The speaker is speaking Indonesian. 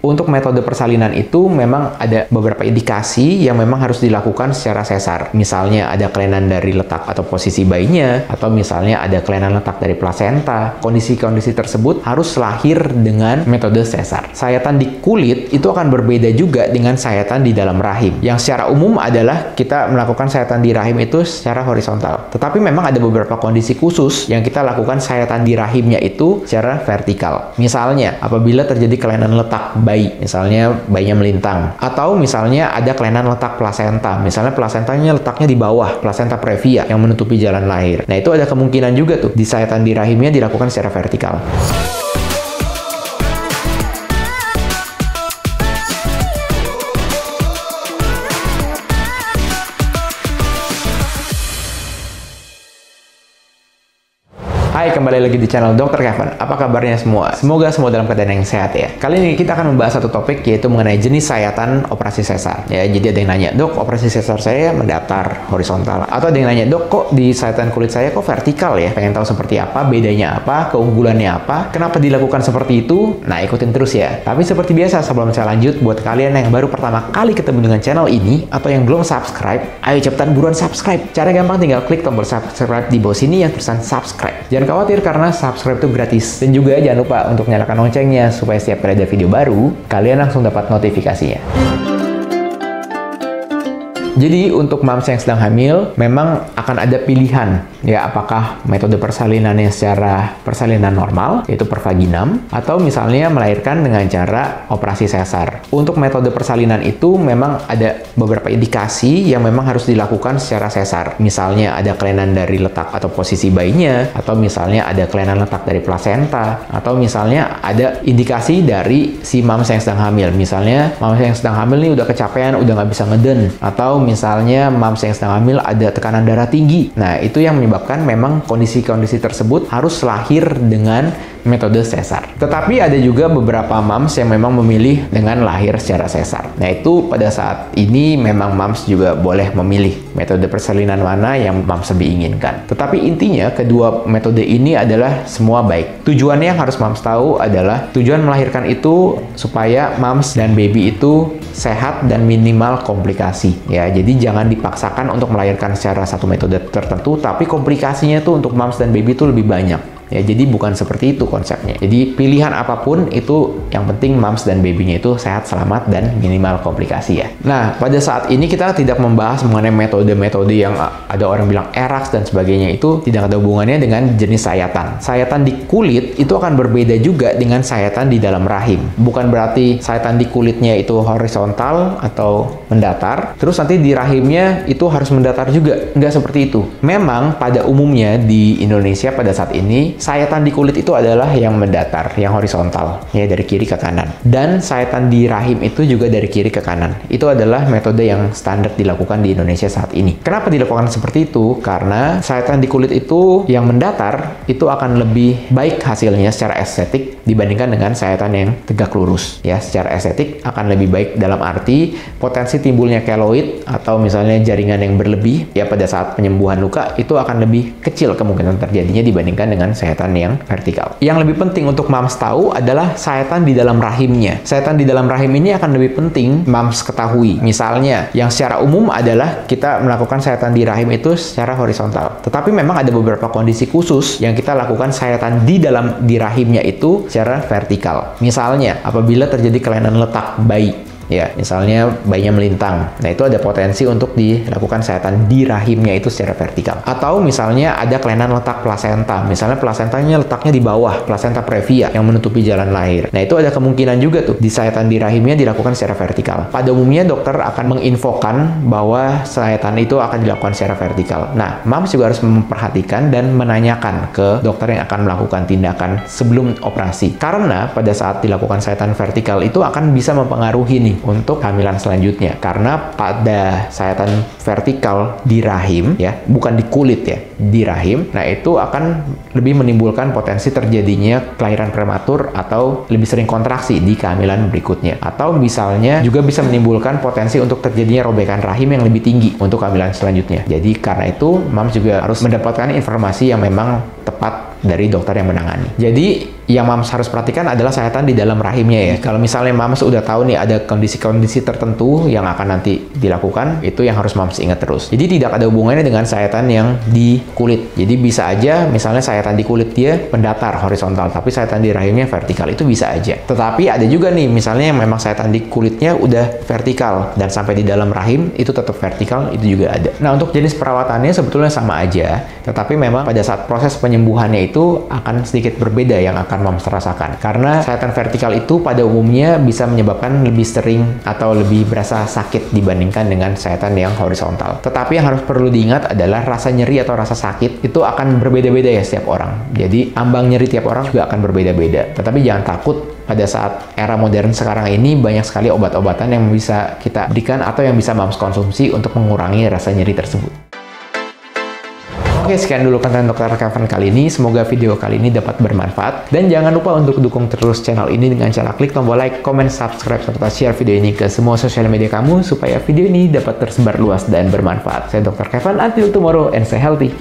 Untuk metode persalinan itu memang ada beberapa indikasi yang memang harus dilakukan secara sesar. Misalnya ada kelainan dari letak atau posisi bayinya, atau misalnya ada kelainan letak dari plasenta. Kondisi-kondisi tersebut harus lahir dengan metode sesar. Sayatan di kulit itu akan berbeda juga dengan sayatan di dalam rahim. Yang secara umum adalah kita melakukan sayatan di rahim itu secara horizontal. Tetapi memang ada beberapa kondisi khusus yang kita lakukan sayatan di rahimnya itu secara vertikal. Misalnya, apabila terjadi kelainan letak bayi, misalnya bayinya melintang, atau misalnya ada kelainan letak plasenta, misalnya plasentanya letaknya di bawah, plasenta previa yang menutupi jalan lahir. Nah, itu ada kemungkinan juga tuh di sayatan di rahimnya dilakukan secara vertikal. Hai, kembali lagi di channel Dr. Kevin. Apa kabarnya semua? Semoga semua dalam keadaan yang sehat ya. Kali ini kita akan membahas satu topik, yaitu mengenai jenis sayatan operasi sesar. Ya, jadi ada yang nanya, "Dok, operasi sesar saya mendatar horizontal." Atau ada yang nanya, "Dok, kok di sayatan kulit saya kok vertikal ya?" Pengen tahu seperti apa, bedanya apa, keunggulannya apa, kenapa dilakukan seperti itu? Nah, ikutin terus ya. Tapi seperti biasa, sebelum saya lanjut, buat kalian yang baru pertama kali ketemu dengan channel ini, atau yang belum subscribe, ayo cepetan buruan subscribe. Cara gampang tinggal klik tombol subscribe di bawah sini yang tulisan subscribe. Jangan khawatir karena subscribe itu gratis. Dan juga jangan lupa untuk nyalakan loncengnya supaya setiap kali ada video baru, kalian langsung dapat notifikasinya. Jadi untuk moms yang sedang hamil, memang akan ada pilihan ya, apakah metode persalinannya secara persalinan normal, yaitu per vaginam, atau misalnya melahirkan dengan cara operasi sesar. Untuk metode persalinan itu memang ada beberapa indikasi yang memang harus dilakukan secara sesar. Misalnya ada kelainan dari letak atau posisi bayinya, atau misalnya ada kelainan letak dari plasenta, atau misalnya ada indikasi dari si moms yang sedang hamil. Misalnya moms yang sedang hamil nih udah kecapean, udah nggak bisa ngeden, atau misalnya moms yang sedang hamil ada tekanan darah tinggi. Nah, itu yang menyebabkan memang kondisi-kondisi tersebut harus lahir dengan metode sesar. Tetapi ada juga beberapa moms yang memang memilih dengan lahir secara sesar. Nah, itu pada saat ini memang moms juga boleh memilih metode persalinan mana yang moms lebih inginkan. Tetapi intinya kedua metode ini adalah semua baik. Tujuannya yang harus moms tahu adalah tujuan melahirkan itu supaya moms dan baby itu sehat dan minimal komplikasi ya. Jadi jangan dipaksakan untuk melahirkan secara satu metode tertentu, tapi komplikasinya tuh untuk moms dan baby itu lebih banyak. Ya, jadi bukan seperti itu konsepnya. Jadi pilihan apapun itu yang penting moms dan babynya itu sehat, selamat, dan minimal komplikasi ya. Nah, pada saat ini kita tidak membahas mengenai metode-metode yang ada orang bilang ERAS dan sebagainya, itu tidak ada hubungannya dengan jenis sayatan. Sayatan di kulit itu akan berbeda juga dengan sayatan di dalam rahim. Bukan berarti sayatan di kulitnya itu horizontal atau mendatar, terus nanti di rahimnya itu harus mendatar juga. Nggak seperti itu. Memang pada umumnya di Indonesia pada saat ini sayatan di kulit itu adalah yang mendatar, yang horizontal, ya dari kiri ke kanan. Dan sayatan di rahim itu juga dari kiri ke kanan. Itu adalah metode yang standar dilakukan di Indonesia saat ini. Kenapa dilakukan seperti itu? Karena sayatan di kulit itu yang mendatar itu akan lebih baik hasilnya secara estetik dibandingkan dengan sayatan yang tegak lurus. Ya, secara estetik akan lebih baik dalam arti potensi timbulnya keloid atau misalnya jaringan yang berlebih ya pada saat penyembuhan luka itu akan lebih kecil kemungkinan terjadinya dibandingkan dengan sayatan yang vertikal. Yang lebih penting untuk moms tahu adalah sayatan di dalam rahimnya. Sayatan di dalam rahim ini akan lebih penting moms ketahui. Misalnya, yang secara umum adalah kita melakukan sayatan di rahim itu secara horizontal. Tetapi memang ada beberapa kondisi khusus yang kita lakukan sayatan di rahimnya itu secara vertikal. Misalnya, apabila terjadi kelainan letak bayi. Ya, misalnya bayinya melintang. Nah, itu ada potensi untuk dilakukan sayatan di rahimnya itu secara vertikal. Atau misalnya ada kelainan letak plasenta. Misalnya plasentanya letaknya di bawah, plasenta previa yang menutupi jalan lahir. Nah, itu ada kemungkinan juga tuh di sayatan di rahimnya dilakukan secara vertikal. Pada umumnya dokter akan menginfokan bahwa sayatan itu akan dilakukan secara vertikal. Nah, moms juga harus memperhatikan dan menanyakan ke dokter yang akan melakukan tindakan sebelum operasi. Karena pada saat dilakukan sayatan vertikal itu akan bisa mempengaruhi nih untuk kehamilan selanjutnya, karena pada sayatan vertikal di rahim ya, bukan di kulit ya, di rahim, nah itu akan lebih menimbulkan potensi terjadinya kelahiran prematur atau lebih sering kontraksi di kehamilan berikutnya, atau misalnya juga bisa menimbulkan potensi untuk terjadinya robekan rahim yang lebih tinggi untuk kehamilan selanjutnya. Jadi karena itu moms juga harus mendapatkan informasi yang memang tepat dari dokter yang menangani. Jadi yang Mams harus perhatikan adalah sayatan di dalam rahimnya ya. Kalau misalnya Mams udah tahu nih ada kondisi-kondisi tertentu yang akan nanti dilakukan, itu yang harus Mams ingat terus. Jadi tidak ada hubungannya dengan sayatan yang di kulit. Jadi bisa aja misalnya sayatan di kulit dia pendatar horizontal, tapi sayatan di rahimnya vertikal, itu bisa aja. Tetapi ada juga nih misalnya yang memang sayatan di kulitnya udah vertikal dan sampai di dalam rahim itu tetap vertikal, itu juga ada. Nah, untuk jenis perawatannya sebetulnya sama aja, tetapi memang pada saat proses penyembuhannya itu akan sedikit berbeda yang akan Mams rasakan. Karena sayatan vertikal itu pada umumnya bisa menyebabkan lebih sering atau lebih berasa sakit dibandingkan dengan sayatan yang horizontal. Tetapi yang harus perlu diingat adalah rasa nyeri atau rasa sakit itu akan berbeda-beda ya setiap orang. Jadi ambang nyeri tiap orang juga akan berbeda-beda. Tetapi jangan takut, pada saat era modern sekarang ini banyak sekali obat-obatan yang bisa kita berikan atau yang bisa Mams konsumsi untuk mengurangi rasa nyeri tersebut. Oke, sekian dulu konten Dr. Kevin kali ini. Semoga video kali ini dapat bermanfaat. Dan jangan lupa untuk dukung terus channel ini dengan cara klik tombol like, comment, subscribe, serta share video ini ke semua sosial media kamu supaya video ini dapat tersebar luas dan bermanfaat. Saya Dr. Kevin, until tomorrow and stay healthy.